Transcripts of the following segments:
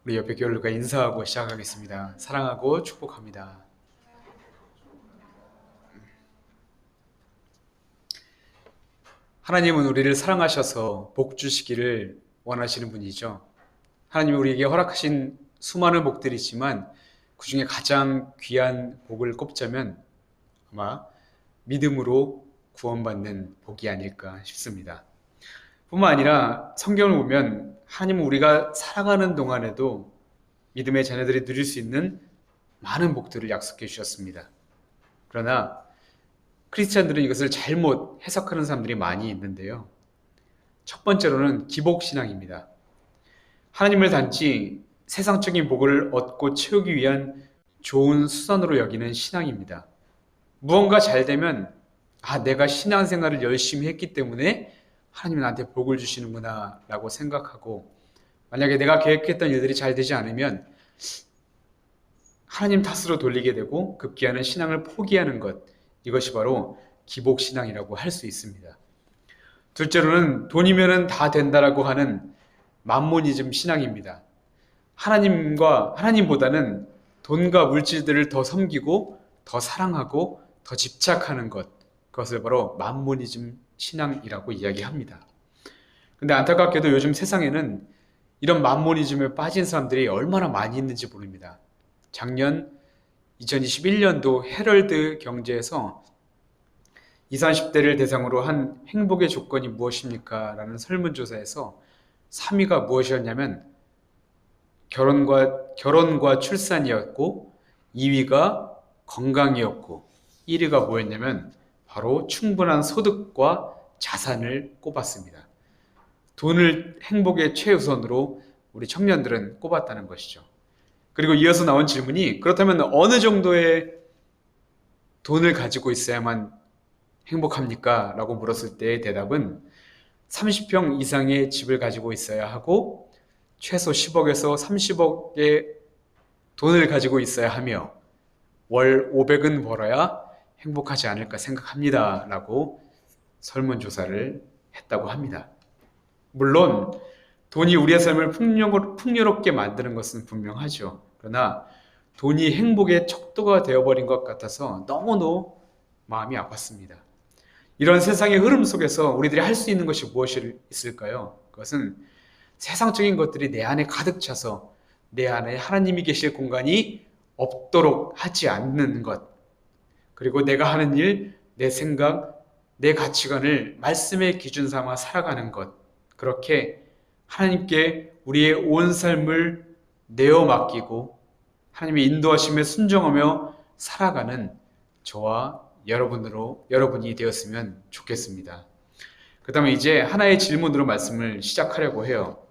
우리 옆에 교회들과 인사하고 시작하겠습니다. 사랑하고 축복합니다. 하나님은 우리를 사랑하셔서 복 주시기를 원하시는 분이죠. 하나님이 우리에게 허락하신 수많은 복들이 있지만 그 중에 가장 귀한 복을 꼽자면 아마 믿음으로 구원받는 복이 아닐까 싶습니다. 뿐만 아니라 성경을 보면 하나님은 우리가 살아가는 동안에도 믿음의 자녀들이 누릴 수 있는 많은 복들을 약속해 주셨습니다. 그러나 크리스찬들은 이것을 잘못 해석하는 사람들이 많이 있는데요. 첫 번째로는 기복신앙입니다. 하나님을 단지 세상적인 복을 얻고 채우기 위한 좋은 수단으로 여기는 신앙입니다. 무언가 잘 되면 내가 신앙생활을 열심히 했기 때문에 하나님이 나한테 복을 주시는구나 라고 생각하고, 만약에 내가 계획했던 일들이 잘 되지 않으면 하나님 탓으로 돌리게 되고 급기야는 신앙을 포기하는 것, 이것이 바로 기복신앙이라고 할 수 있습니다. 둘째로는 돈이면 다 된다라고 하는 맘모니즘 신앙입니다. 하나님보다는 돈과 물질들을 더 섬기고 더 사랑하고 더 집착하는 것, 그것을 바로 맘모니즘 신앙이라고 이야기합니다. 근데 안타깝게도 요즘 세상에는 이런 맘모니즘에 빠진 사람들이 얼마나 많이 있는지 모릅니다. 작년 2021년도 헤럴드 경제에서 20, 30대를 대상으로 한 행복의 조건이 무엇입니까? 라는 설문조사에서 3위가 무엇이었냐면 결혼과 출산이었고, 2위가 건강이었고, 1위가 뭐였냐면 바로 충분한 소득과 자산을 꼽았습니다. 돈을 행복의 최우선으로 우리 청년들은 꼽았다는 것이죠. 그리고 이어서 나온 질문이, 그렇다면 어느 정도의 돈을 가지고 있어야만 행복합니까? 라고 물었을 때의 대답은 30평 이상의 집을 가지고 있어야 하고 최소 10억에서 30억의 돈을 가지고 있어야 하며 월 500은 벌어야 행복하지 않을까 생각합니다. 라고 설문조사를 했다고 합니다. 물론 돈이 우리의 삶을 풍요롭게 만드는 것은 분명하죠. 그러나 돈이 행복의 척도가 되어버린 것 같아서 너무너무 마음이 아팠습니다. 이런 세상의 흐름 속에서 우리들이 할 수 있는 것이 무엇이 있을까요? 그것은 세상적인 것들이 내 안에 가득 차서 내 안에 하나님이 계실 공간이 없도록 하지 않는 것, 그리고 내가 하는 일, 내 생각, 내 가치관을 말씀의 기준 삼아 살아가는 것, 그렇게 하나님께 우리의 온 삶을 내어 맡기고 하나님의 인도하심에 순종하며 살아가는 저와 여러분이 되었으면 좋겠습니다. 그 다음에 이제 하나의 질문으로 말씀을 시작하려고 해요.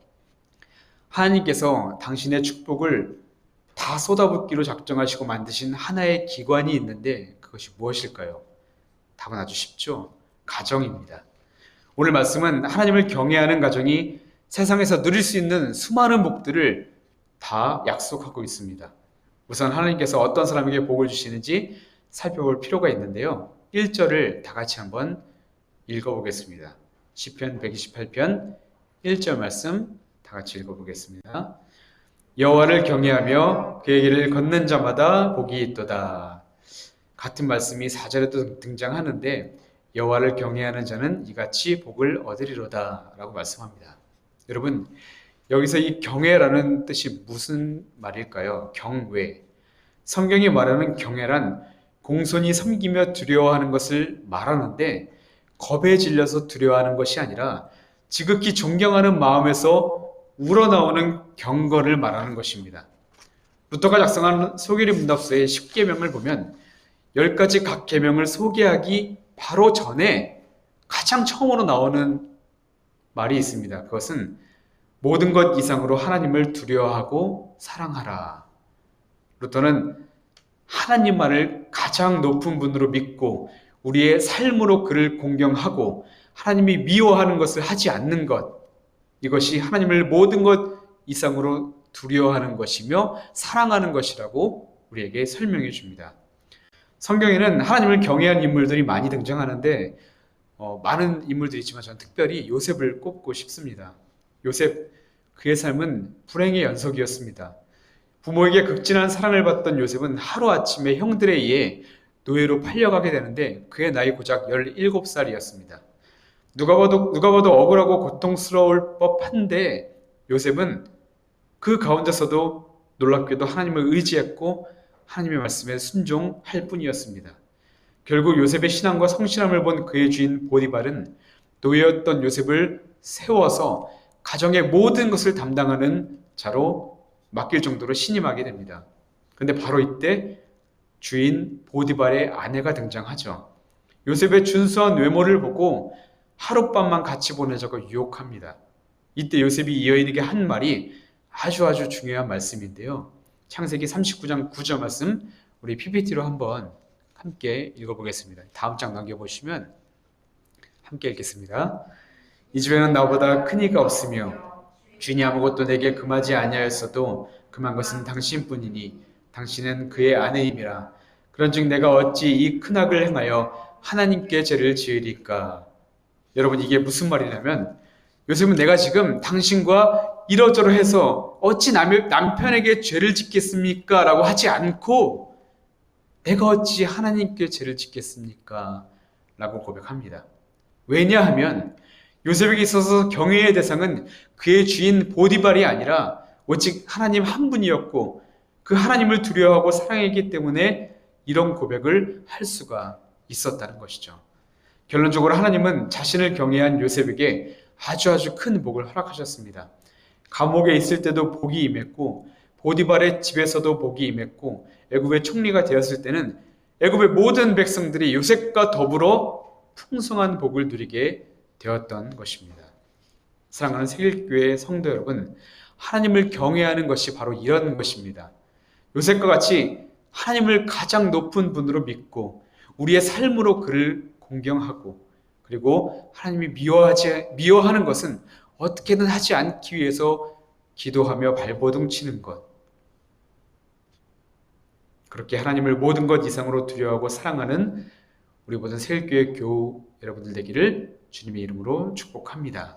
하나님께서 당신의 축복을 다 쏟아붓기로 작정하시고 만드신 하나의 기관이 있는데 그것이 무엇일까요? 답은 아주 쉽죠. 가정입니다. 오늘 말씀은 하나님을 경외하는 가정이 세상에서 누릴 수 있는 수많은 복들을 다 약속하고 있습니다. 우선 하나님께서 어떤 사람에게 복을 주시는지 살펴볼 필요가 있는데요. 1절을 다 같이 한번 읽어보겠습니다. 시편 128편 1절 말씀 다 같이 읽어보겠습니다. 여호와를 경외하며 그의 길을 걷는 자마다 복이 있도다. 같은 말씀이 4절에도 등장하는데 여호와를 경외하는 자는 이같이 복을 얻으리로다 라고 말씀합니다. 여러분, 여기서 이 경외라는 뜻이 무슨 말일까요? 경외. 성경이 말하는 경외란 공손히 섬기며 두려워하는 것을 말하는데 겁에 질려서 두려워하는 것이 아니라 지극히 존경하는 마음에서 우러나오는 경건을 말하는 것입니다. 루터가 작성한 소개리 문답서의 10계명을 보면 10가지 각 계명을 소개하기 바로 전에 가장 처음으로 나오는 말이 있습니다. 그것은 모든 것 이상으로 하나님을 두려워하고 사랑하라. 루터는 하나님만을 가장 높은 분으로 믿고 우리의 삶으로 그를 공경하고 하나님이 미워하는 것을 하지 않는 것, 이것이 하나님을 모든 것 이상으로 두려워하는 것이며 사랑하는 것이라고 우리에게 설명해 줍니다. 성경에는 하나님을 경외한 인물들이 많이 등장하는데 많은 인물들이 있지만 저는 특별히 요셉을 꼽고 싶습니다. 요셉 그의 삶은 불행의 연속이었습니다. 부모에게 극진한 사랑을 받던 요셉은 하루아침에 형들에 의해 노예로 팔려가게 되는데 그의 나이 고작 17살이었습니다. 누가 봐도 억울하고 고통스러울 법한데 요셉은 그 가운데서도 놀랍게도 하나님을 의지했고 하나님의 말씀에 순종할 뿐이었습니다. 결국 요셉의 신앙과 성실함을 본 그의 주인 보디발은 노예였던 요셉을 세워서 가정의 모든 것을 담당하는 자로 맡길 정도로 신임하게 됩니다. 그런데 바로 이때 주인 보디발의 아내가 등장하죠. 요셉의 준수한 외모를 보고 하룻밤만 같이 보내자고 유혹합니다. 이때 요셉이 이 여인에게 한 말이 아주 중요한 말씀인데요. 창세기 39장 9절 말씀 우리 PPT로 한번 함께 읽어보겠습니다. 다음 장 넘겨보시면 함께 읽겠습니다. 이 집에는 나보다 큰 이가 없으며 주인이 아무것도 내게 금하지 아니하였어도 금한 것은 당신뿐이니 당신은 그의 아내임이라. 그런즉 내가 어찌 이 큰 악을 행하여 하나님께 죄를 지으리까. 여러분 이게 무슨 말이냐면 요셉은 내가 지금 당신과 이러저러 해서 어찌 남편에게 죄를 짓겠습니까? 라고 하지 않고 내가 어찌 하나님께 죄를 짓겠습니까? 라고 고백합니다. 왜냐하면 요셉에게 있어서 경외의 대상은 그의 주인 보디발이 아니라 오직 하나님 한 분이었고 그 하나님을 두려워하고 사랑했기 때문에 이런 고백을 할 수가 있었다는 것이죠. 결론적으로 하나님은 자신을 경외한 요셉에게 아주 큰 복을 허락하셨습니다. 감옥에 있을 때도 복이 임했고 보디발의 집에서도 복이 임했고 애굽의 총리가 되었을 때는 애굽의 모든 백성들이 요셉과 더불어 풍성한 복을 누리게 되었던 것입니다. 사랑하는 새길교회 성도 여러분, 하나님을 경외하는 것이 바로 이런 것입니다. 요셉과 같이 하나님을 가장 높은 분으로 믿고 우리의 삶으로 그를 공경하고 그리고 하나님이 미워하는 것은 어떻게든 하지 않기 위해서 기도하며 발버둥 치는 것. 그렇게 하나님을 모든 것 이상으로 두려워하고 사랑하는 우리 모든 새길교회 교우 여러분들 되기를 주님의 이름으로 축복합니다.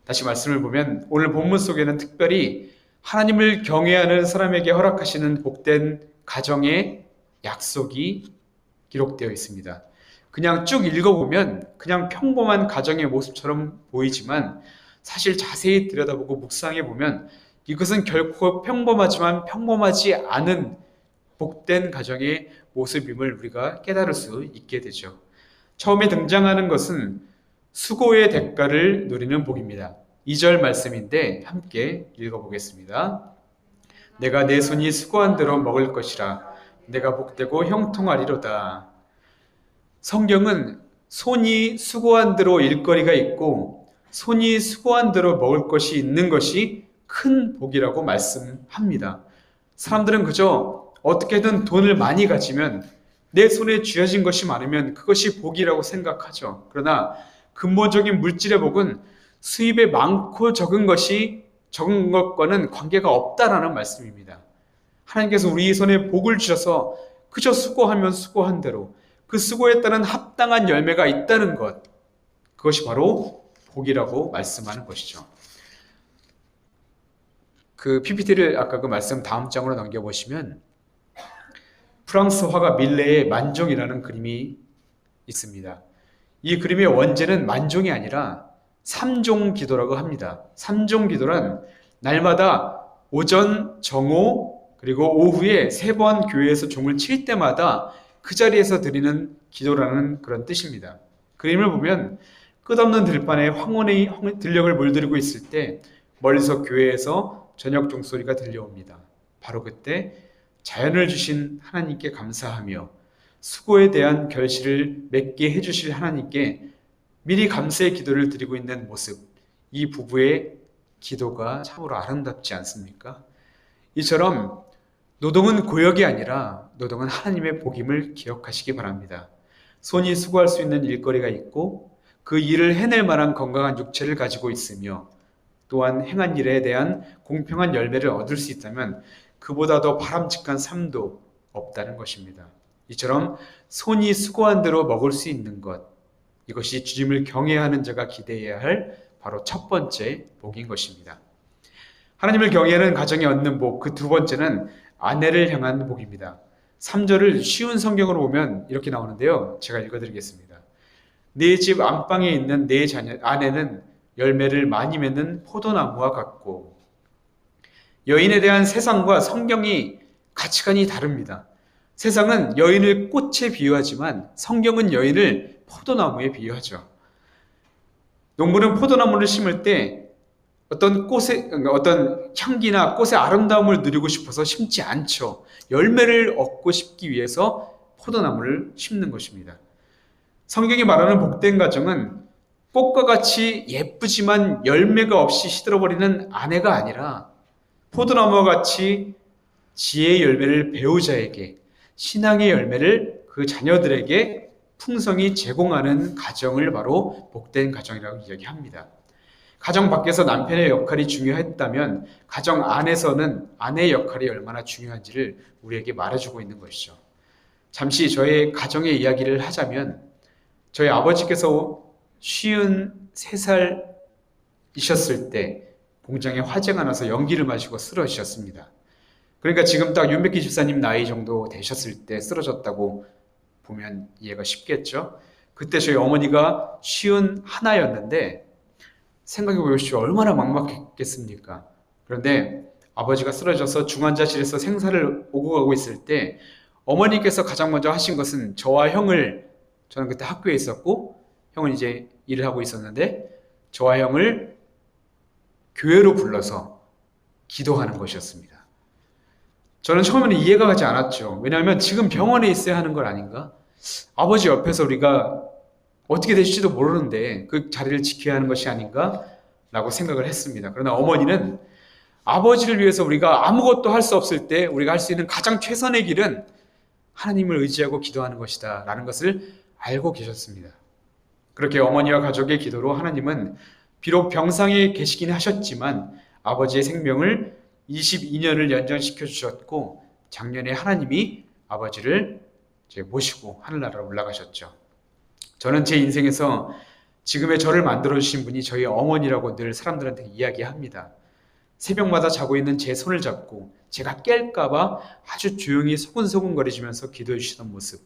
다시 말씀을 보면 오늘 본문 속에는 특별히 하나님을 경외하는 사람에게 허락하시는 복된 가정의 약속이 기록되어 있습니다. 그냥 쭉 읽어보면 그냥 평범한 가정의 모습처럼 보이지만 사실 자세히 들여다보고 묵상해보면 이것은 결코 평범하지만 평범하지 않은 복된 가정의 모습임을 우리가 깨달을 수 있게 되죠. 처음에 등장하는 것은 수고의 대가를 누리는 복입니다. 2절 말씀인데 함께 읽어보겠습니다. 내가 내 손이 수고한 대로 먹을 것이라 내가 복되고 형통하리로다. 성경은 손이 수고한 대로 일거리가 있고 손이 수고한 대로 먹을 것이 있는 것이 큰 복이라고 말씀합니다. 사람들은 그저 어떻게든 돈을 많이 가지면 내 손에 쥐어진 것이 많으면 그것이 복이라고 생각하죠. 그러나 근본적인 물질의 복은 수입에 많고 적은 것과는 관계가 없다라는 말씀입니다. 하나님께서 우리 손에 복을 주셔서 그저 수고하면 수고한 대로 그 수고에 따른 합당한 열매가 있다는 것, 그것이 바로 복이라고 말씀하는 것이죠. 그 PPT를 아까 그 말씀 다음 장으로 넘겨보시면 프랑스 화가 밀레의 만종이라는 그림이 있습니다. 이 그림의 원제는 만종이 아니라 삼종기도라고 합니다. 삼종기도란 날마다 오전, 정오, 그리고 오후에 3번 교회에서 종을 칠 때마다 그 자리에서 드리는 기도라는 그런 뜻입니다. 그림을 보면 끝없는 들판에 황혼의 들녘을 물들이고 있을 때 멀리서 교회에서 저녁 종소리가 들려옵니다. 바로 그때 자연을 주신 하나님께 감사하며 수고에 대한 결실을 맺게 해주실 하나님께 미리 감사의 기도를 드리고 있는 모습, 이 부부의 기도가 참으로 아름답지 않습니까? 이처럼 노동은 고역이 아니라 노동은 하나님의 복임을 기억하시기 바랍니다. 손이 수고할 수 있는 일거리가 있고 그 일을 해낼 만한 건강한 육체를 가지고 있으며 또한 행한 일에 대한 공평한 열매를 얻을 수 있다면 그보다 더 바람직한 삶도 없다는 것입니다. 이처럼 손이 수고한 대로 먹을 수 있는 것, 이것이 주님을 경외하는 자가 기대해야 할 바로 첫 번째 복인 것입니다. 하나님을 경외하는 가정이 얻는 복, 그 두 번째는 아내를 향한 복입니다. 3절을 쉬운 성경으로 보면 이렇게 나오는데요. 제가 읽어드리겠습니다. 네 집 안방에 있는 네 자녀, 아내는 열매를 많이 맺는 포도나무와 같고, 여인에 대한 세상과 성경이 가치관이 다릅니다. 세상은 여인을 꽃에 비유하지만 성경은 여인을 포도나무에 비유하죠. 농부는 포도나무를 심을 때 어떤 향기나 꽃의 아름다움을 누리고 싶어서 심지 않죠. 열매를 얻고 싶기 위해서 포도나무를 심는 것입니다. 성경이 말하는 복된 가정은 꽃과 같이 예쁘지만 열매가 없이 시들어버리는 아내가 아니라 포도나무와 같이 지혜의 열매를 배우자에게, 신앙의 열매를 그 자녀들에게 풍성히 제공하는 가정을 바로 복된 가정이라고 이야기합니다. 가정 밖에서 남편의 역할이 중요했다면 가정 안에서는 아내의 역할이 얼마나 중요한지를 우리에게 말해주고 있는 것이죠. 잠시 저의 가정의 이야기를 하자면, 저희 아버지께서 53살이셨을 때 공장에 화재가 나서 연기를 마시고 쓰러지셨습니다. 그러니까 지금 딱 윤백기 집사님 나이 정도 되셨을 때 쓰러졌다고 보면 이해가 쉽겠죠? 그때 저희 어머니가 51였는데 생각해 보십시오. 얼마나 막막했겠습니까? 그런데 아버지가 쓰러져서 중환자실에서 생사를 오고 가고 있을 때 어머니께서 가장 먼저 하신 것은 저와 형을, 저는 그때 학교에 있었고 형은 이제 일을 하고 있었는데 저와 형을 교회로 불러서 기도하는 것이었습니다. 저는 처음에는 이해가 가지 않았죠. 왜냐하면 지금 병원에 있어야 하는 걸 아닌가? 아버지 옆에서 우리가 어떻게 될지도 모르는데 그 자리를 지켜야 하는 것이 아닌가? 라고 생각을 했습니다. 그러나 어머니는 아버지를 위해서 우리가 아무것도 할 수 없을 때 우리가 할 수 있는 가장 최선의 길은 하나님을 의지하고 기도하는 것이다 라는 것을 알고 계셨습니다. 그렇게 어머니와 가족의 기도로 하나님은 비록 병상에 계시긴 하셨지만 아버지의 생명을 22년을 연장시켜 주셨고, 작년에 하나님이 아버지를 모시고 하늘나라로 올라가셨죠. 저는 제 인생에서 지금의 저를 만들어주신 분이 저희 어머니라고 늘 사람들한테 이야기합니다. 새벽마다 자고 있는 제 손을 잡고 제가 깰까봐 아주 조용히 소근소근거리시면서 기도해 주시던 모습,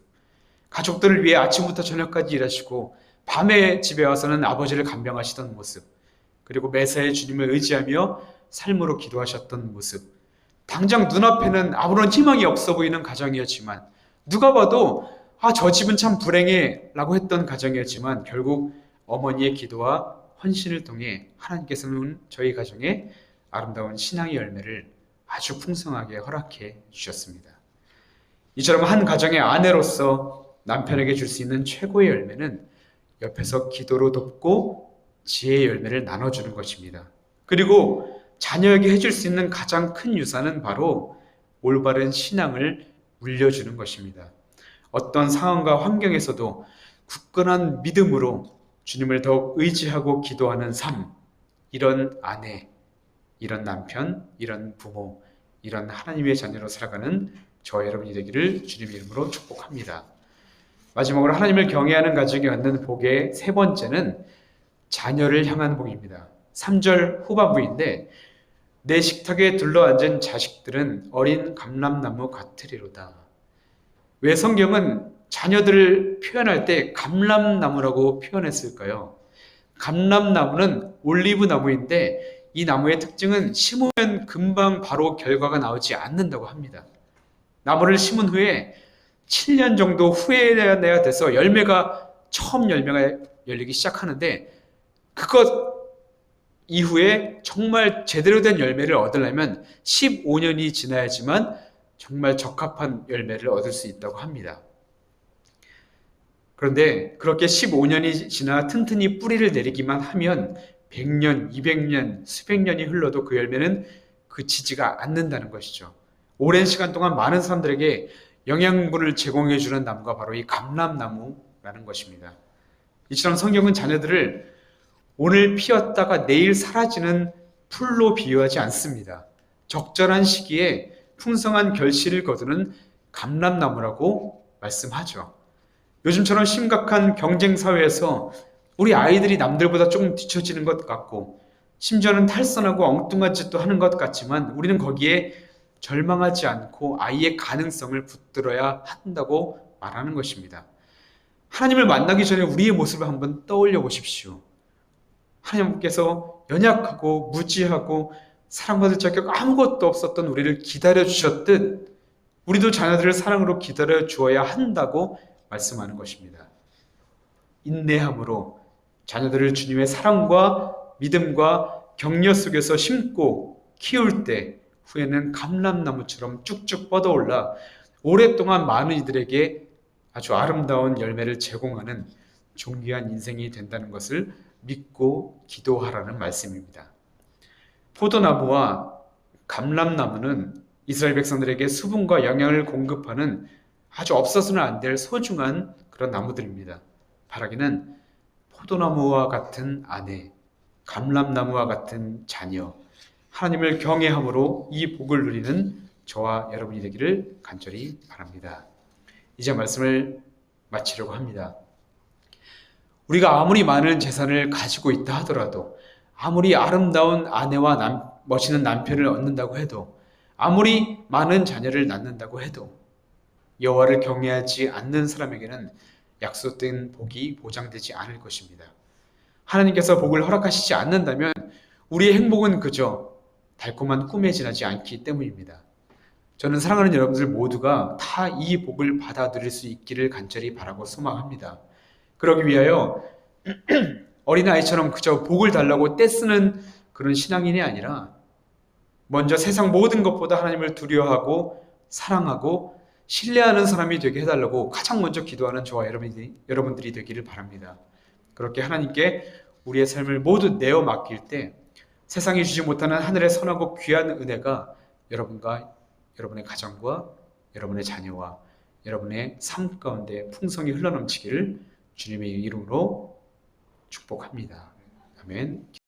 가족들을 위해 아침부터 저녁까지 일하시고 밤에 집에 와서는 아버지를 간병하시던 모습, 그리고 매사에 주님을 의지하며 삶으로 기도하셨던 모습, 당장 눈앞에는 아무런 희망이 없어 보이는 가정이었지만 누가 봐도 저 집은 참 불행해 라고 했던 가정이었지만 결국 어머니의 기도와 헌신을 통해 하나님께서는 저희 가정에 아름다운 신앙의 열매를 아주 풍성하게 허락해 주셨습니다. 이처럼 한 가정의 아내로서 남편에게 줄 수 있는 최고의 열매는 옆에서 기도로 돕고 지혜의 열매를 나눠주는 것입니다. 그리고 자녀에게 해줄 수 있는 가장 큰 유산은 바로 올바른 신앙을 물려주는 것입니다. 어떤 상황과 환경에서도 굳건한 믿음으로 주님을 더욱 의지하고 기도하는 삶, 이런 아내, 이런 남편, 이런 부모, 이런 하나님의 자녀로 살아가는 저와 여러분이 되기를 주님의 이름으로 축복합니다. 마지막으로 하나님을 경외하는 가정이 얻는 복의 세 번째는 자녀를 향한 복입니다. 3절 후반부인데, 내 식탁에 둘러앉은 자식들은 어린 감람나무 같으리로다. 왜 성경은 자녀들을 표현할 때 감람나무라고 표현했을까요? 감람나무는 올리브 나무인데 이 나무의 특징은 심으면 금방 바로 결과가 나오지 않는다고 합니다. 나무를 심은 후에 7년 정도 후에야 돼서 처음 열매가 열리기 시작하는데, 그것 이후에 정말 제대로 된 열매를 얻으려면 15년이 지나야지만 정말 적합한 열매를 얻을 수 있다고 합니다. 그런데 그렇게 15년이 지나 튼튼히 뿌리를 내리기만 하면 100년, 200년, 수백 년이 흘러도 그 열매는 그치지가 않는다는 것이죠. 오랜 시간 동안 많은 사람들에게 영양분을 제공해주는 나무가 바로 이 감람나무라는 것입니다. 이처럼 성경은 자녀들을 오늘 피었다가 내일 사라지는 풀로 비유하지 않습니다. 적절한 시기에 풍성한 결실을 거두는 감람나무라고 말씀하죠. 요즘처럼 심각한 경쟁 사회에서 우리 아이들이 남들보다 조금 뒤처지는 것 같고 심지어는 탈선하고 엉뚱한 짓도 하는 것 같지만 우리는 거기에 절망하지 않고 아이의 가능성을 붙들어야 한다고 말하는 것입니다. 하나님을 만나기 전에 우리의 모습을 한번 떠올려 보십시오. 하나님께서 연약하고 무지하고 사랑받을 자격 아무것도 없었던 우리를 기다려 주셨듯 우리도 자녀들을 사랑으로 기다려 주어야 한다고 말씀하는 것입니다. 인내함으로 자녀들을 주님의 사랑과 믿음과 격려 속에서 심고 키울 때 후에는 감람나무처럼 쭉쭉 뻗어올라 오랫동안 많은 이들에게 아주 아름다운 열매를 제공하는 존귀한 인생이 된다는 것을 믿고 기도하라는 말씀입니다. 포도나무와 감람나무는 이스라엘 백성들에게 수분과 영양을 공급하는 아주 없어서는 안 될 소중한 그런 나무들입니다. 바라기는 포도나무와 같은 아내, 감람나무와 같은 자녀, 하나님을 경외함으로 이 복을 누리는 저와 여러분이 되기를 간절히 바랍니다. 이제 말씀을 마치려고 합니다. 우리가 아무리 많은 재산을 가지고 있다 하더라도, 아무리 아름다운 아내와 멋있는 남편을 얻는다고 해도, 아무리 많은 자녀를 낳는다고 해도 여호와를 경외하지 않는 사람에게는 약속된 복이 보장되지 않을 것입니다. 하나님께서 복을 허락하시지 않는다면 우리의 행복은 그저 달콤한 꿈에 지나지 않기 때문입니다. 저는 사랑하는 여러분들 모두가 다 이 복을 받아들일 수 있기를 간절히 바라고 소망합니다. 그러기 위하여 어린아이처럼 그저 복을 달라고 떼쓰는 그런 신앙인이 아니라 먼저 세상 모든 것보다 하나님을 두려워하고 사랑하고 신뢰하는 사람이 되게 해달라고 가장 먼저 기도하는 저와 여러분들이 되기를 바랍니다. 그렇게 하나님께 우리의 삶을 모두 내어 맡길 때 세상이 주지 못하는 하늘의 선하고 귀한 은혜가 여러분과 여러분의 가정과 여러분의 자녀와 여러분의 삶 가운데 풍성히 흘러넘치기를 주님의 이름으로 축복합니다. 아멘.